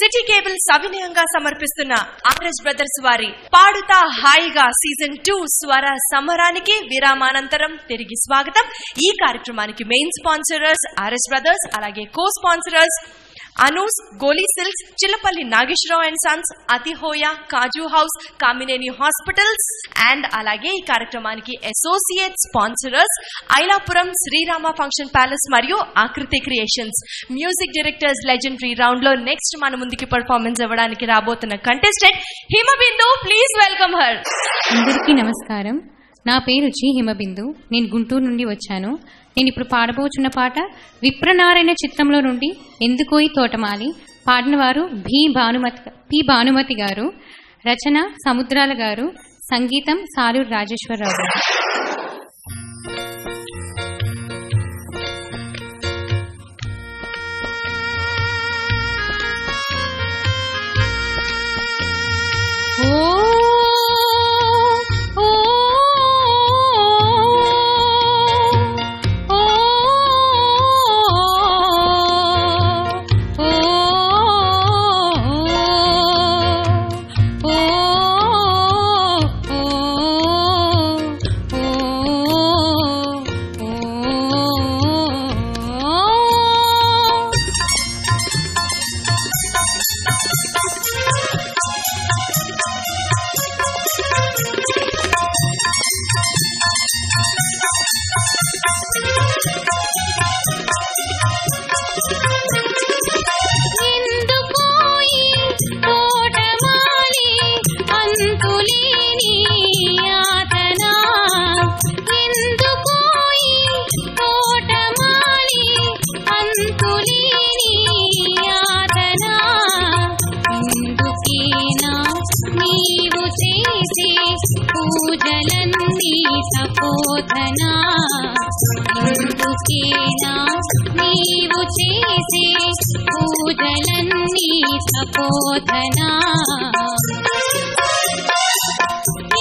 City cable సవినయంగా సమర్పిస్తున్న RS brothers వారి పాడుతా హాయిగా సీజన్ 2 స్వర సమరానికి విరామానంతరం తిరిగి స్వాగతం. ఈ కార్యక్రమానికి మెయిన్ స్పాన్సరర్స్ ఆర్ఎస్ బ్రదర్స్, అలాగే కో sponsors Anu's, Goli silks, Chillapalli Nageswararao and sons, అతిహోయ, Kaju house, Kamineni hospitals and అలాగే ఈ కార్యక్రమానికి associate sponsors Ailapuram Srirama function palace మరియు Akruti creations. Music directors legendary round లో నెక్స్ట్ మన ముందుకి పర్ఫార్మెన్స్ ఇవ్వడానికి రాబోతున్న contestant Himabindu. Please welcome her. అందరికీ నమస్కారం. నా పేరు జి హిమబిందు. నేను గుంటూరు నుండి వచ్చాను. నేను ఇప్పుడు పాడబోచున్న పాట విప్రనారాయణ చిత్రంలో నుండి ఎందుకోయి తోటమాలి. పాడినవారు పి భానుమతి గారు, రచన సముద్రాల గారు, సంగీతం సాలూరు రాజేశ్వరరావు గారు. నీవు చేసే పూజలన్నీ తపోధనా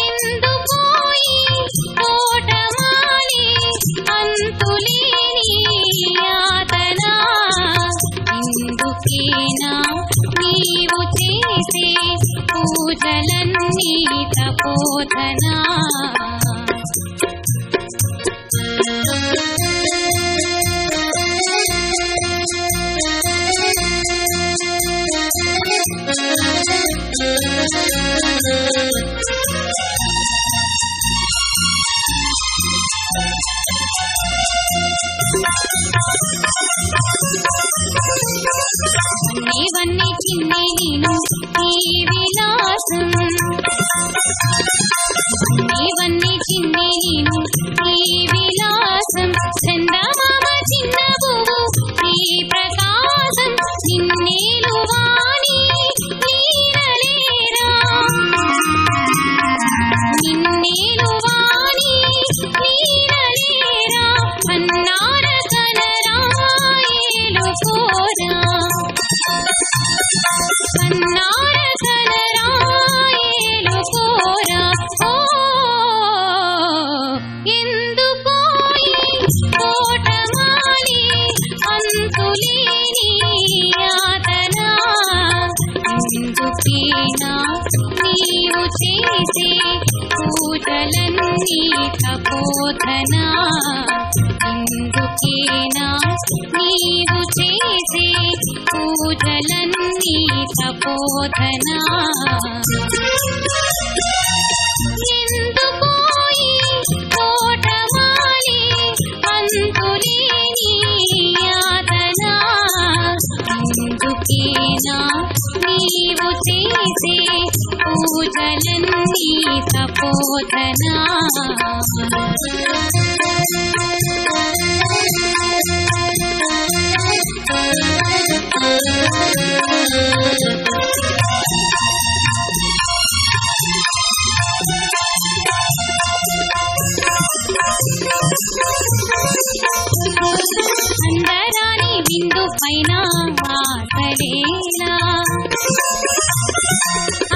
ఎందుకోయి తోటమాలి అంతులేని యాతనా ఎందుకేనా నీవు చేసే పూజలన్నీ తపోధనా నీవన్నీ చిన్నే నేను నీ విలాసం నీవన్నీ చిన్నే నేను నీ విలాసం చందమామ చిన్నవు నీ ప్రకాశం నిన్నేలు వాణి నీరలేరా నిన్నేలు వాణి నీరలేరా అన్నార కనరాయేలు కోరా అన్నార కనరాయేలు కోరా ఎందుకోయి తోటమాలి అంతులేని యాతనా ఎందుకేనా నీవు చేసే పూజలన్నీ తపోధనా ఎందుకేనా నీవు చేసే పూజలన్నీ తపోధనా ఎందుకోయి తోటమాలి అంతులేని యాతనా ఎందుకేనా నీవు చేసే పూజలన్నీ తపోధనా అందరాని బిందు పైన ఆసరేలా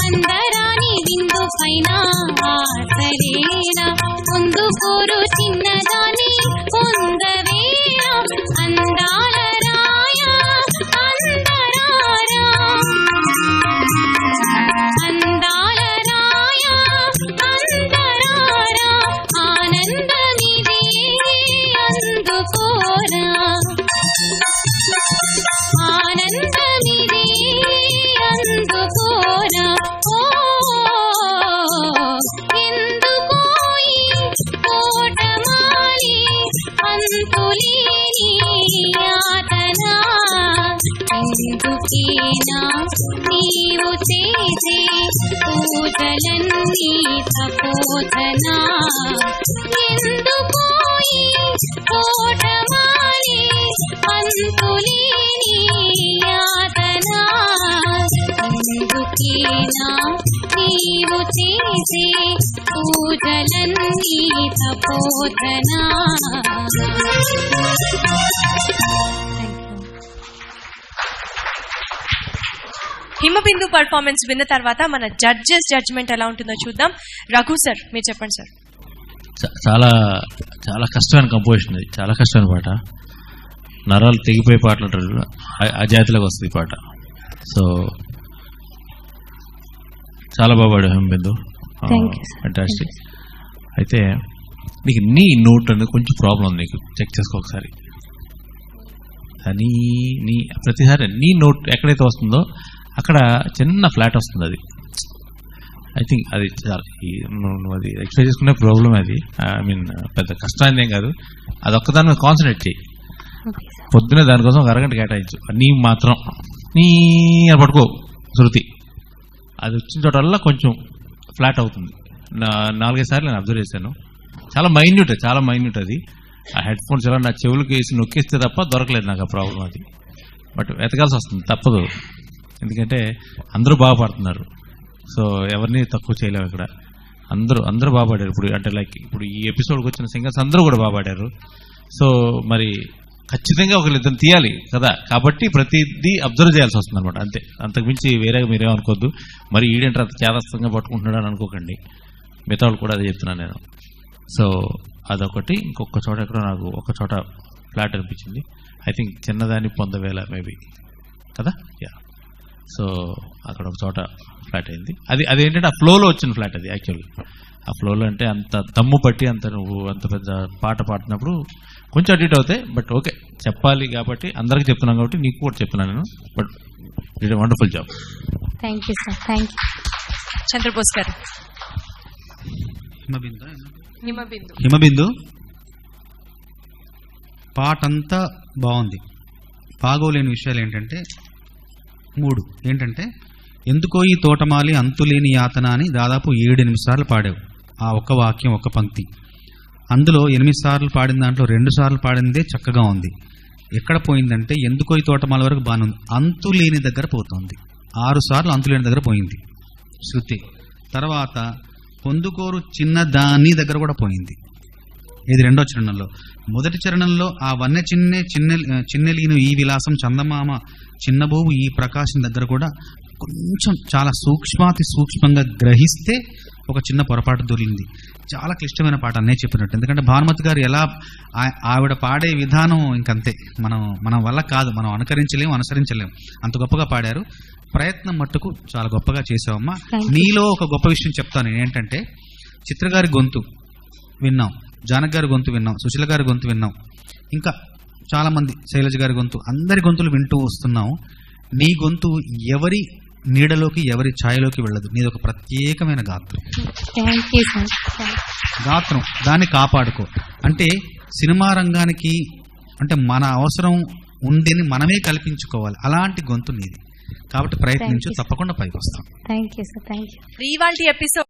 అందరాని బిందు పైన ఆసరేలా ముందు కోరు చిన్నదాని పొందవేరా అందాల రాయ అందరారా అందమిది అందుకోరా ఓ ఎందుకోయి తోటమాలి అంతులేని యాతన ఎందుకేనా నీవు చేసే పూజలన్నీ తపోధనా ఎందుకోయి తోటమాలి అంతులేని యాతన ఎందుకేనా నీవు చేసే పూజలన్నీ తపోధనా. హిమబిందు పర్ఫార్మెన్స్ విన్న తర్వాత మన జడ్జెస్ జడ్జ్మెంట్ ఎలా ఉంటుందో చూద్దాం. రఘు సార్ మీరు చెప్పండి సార్. చాలా చాలా కష్టమైన కంపోజిషన్, ఇది చాలా కష్టమైన పాట. నరాలు తెగిపోయే పాటలు అంటారు, ఆ జాతిలోకి వస్తుంది ఈ పాట. సో చాలా బాగా పాడావు హిమబిందు, ఫెంటాస్టిక్. అయితే నీకు నీ నోట్ అనేది కొంచెం ప్రాబ్లం ఉంది, నీకు చెక్ చేసుకో ఒకసారి. నీ ప్రతిసారి నీ నోట్ ఎక్కడైతే వస్తుందో అక్కడ చిన్న ఫ్లాట్ వస్తుంది. అది ఐ థింక్ అది నువ్వు అది ఎక్స్ప్రెస్ చేసుకునే ప్రాబ్లం. అది ఐ మీన్ పెద్ద కష్టమైంది ఏం కాదు. అది ఒక్కదాని మీద కాన్సన్ట్రేట్ చేయి. పొద్దునే దానికోసం ఒక అరగంట కేటాయించు. నీ మాత్రం నీ పట్టుకో శృతి, అది వచ్చిన చోటల్లా కొంచెం ఫ్లాట్ అవుతుంది. 4-5 సార్లు నేను అబ్జర్వ్ చేశాను. చాలా మైన్యూట్ అది. ఆ హెడ్ ఫోన్స్ ఎలా నా చెవులకు వేసి నొక్కిస్తే తప్ప దొరకలేదు నాకు ఆ ప్రాబ్లం. అది బట్ వెతకాల్సి వస్తుంది, తప్పదు. ఎందుకంటే అందరూ బాగా పాడుతున్నారు. సో ఎవరిని తక్కువ చేయలేము ఇక్కడ. అందరూ బాగా పాడారు. ఇప్పుడు అంటే లైక్ ఇప్పుడు ఈ ఎపిసోడ్కి వచ్చిన సింగర్స్ అందరూ కూడా బాగా పాడారు. సో మరి ఖచ్చితంగా ఒకరిద్దరు తీయాలి కదా, కాబట్టి ప్రతిదీ అబ్జర్వ్ చేయాల్సి వస్తుంది అనమాట. అంతే, అంతకుమించి వేరేగా మీరేమనుకోవద్దు. మరి ఈడేంటారు అంత చేదస్తంగా పట్టుకుంటున్నాడు అని అనుకోకండి. మిగతా వాళ్ళు కూడా అదే చెప్తున్నాను నేను. సో అదొకటి. ఇంకొక చోట ఎక్కడో నాకు ఒక చోట ఫ్లాట్ అనిపించింది. ఐ థింక్ చిన్నదాన్ని పొందవేళ మేబీ కదా. యా, సో అక్కడ ఒక చోట ఫ్లాట్ అయింది. అదేంటంటే ఆ ఫ్లోలో వచ్చిన ఫ్లాట్ అది. యాక్చువల్లీ ఆ ఫ్లోలో అంటే అంత దమ్ము పట్టి నువ్వు అంత పెద్ద పాట పాడుతున్నప్పుడు కొంచెం అడిట్ అవుతాయి. బట్ ఓకే, చెప్పాలి కాబట్టి అందరికి చెప్తున్నాను కాబట్టి నీకు కూడా చెప్తున్నాను నేను. But it wonderful job. Thank you sir. Thank you. Chandrabose గారు. హిమబిందు పాటంతా బాగుంది. బాగోలేని విషయాలు ఏంటంటే 3 ఏంటంటే ఎందుకో ఈ తోటమాలి అంతులేని యాతన అని దాదాపు 7-8 సార్లు పాడావు. ఆ ఒక్క వాక్యం, ఒక్క పంక్తి. అందులో 8 సార్లు పాడిన దాంట్లో 2 సార్లు పాడిందే చక్కగా ఉంది. ఎక్కడ పోయిందంటే ఎందుకో ఈ తోటమాల వరకు బాగుంది, అంతులేని దగ్గర పోతుంది. 6 సార్లు అంతులేని దగ్గర పోయింది శృతి. తర్వాత పొందుకోరు చిన్నదాని దగ్గర కూడా పోయింది. ఇది 2వ చరణంలో. మొదటి చరణంలో ఆ వన్నె చిన్నెలీను ఈ విలాసం చందమామ చిన్నబోవు ఈ ప్రకాశం దగ్గర కూడా కొంచెం చాలా సూక్ష్మంగా గ్రహిస్తే ఒక చిన్న పొరపాటు దొరికింది. చాలా క్లిష్టమైన పాట అనే చెప్పినట్టు. ఎందుకంటే భానుమతి గారు ఎలా ఆవిడ పాడే విధానం ఇంకంతే, మన వల్ల కాదు, మనం అనుసరించలేము. అంత గొప్పగా పాడారు. ప్రయత్నం మట్టుకు చాలా గొప్పగా చేసావమ్మా. నీలో ఒక గొప్ప విషయం చెప్తాను. ఏంటంటే చిత్ర గారి గొంతు విన్నాం, జానక్ గారి గొంతు విన్నాం, సుశీల గారి గొంతు విన్నాం, ఇంకా చాలా మంది, శైలజ గారి గొంతు, అందరి గొంతులు వింటూ వస్తున్నాం. నీ గొంతు ఎవరి నీడలోకి ఎవరి ఛాయలోకి వెళ్ళదు. నీది ఒక ప్రత్యేకమైన గాత్రం. దాన్ని కాపాడుకో. అంటే సినిమా రంగానికి అంటే మన అవసరం ఉందని మనమే కల్పించుకోవాలి. అలాంటి గొంతు నీది. కాబట్టి ప్రయత్నించు, తప్పకుండా పైకి వస్తాం. ఇవాల్టి ఎపిసోడ్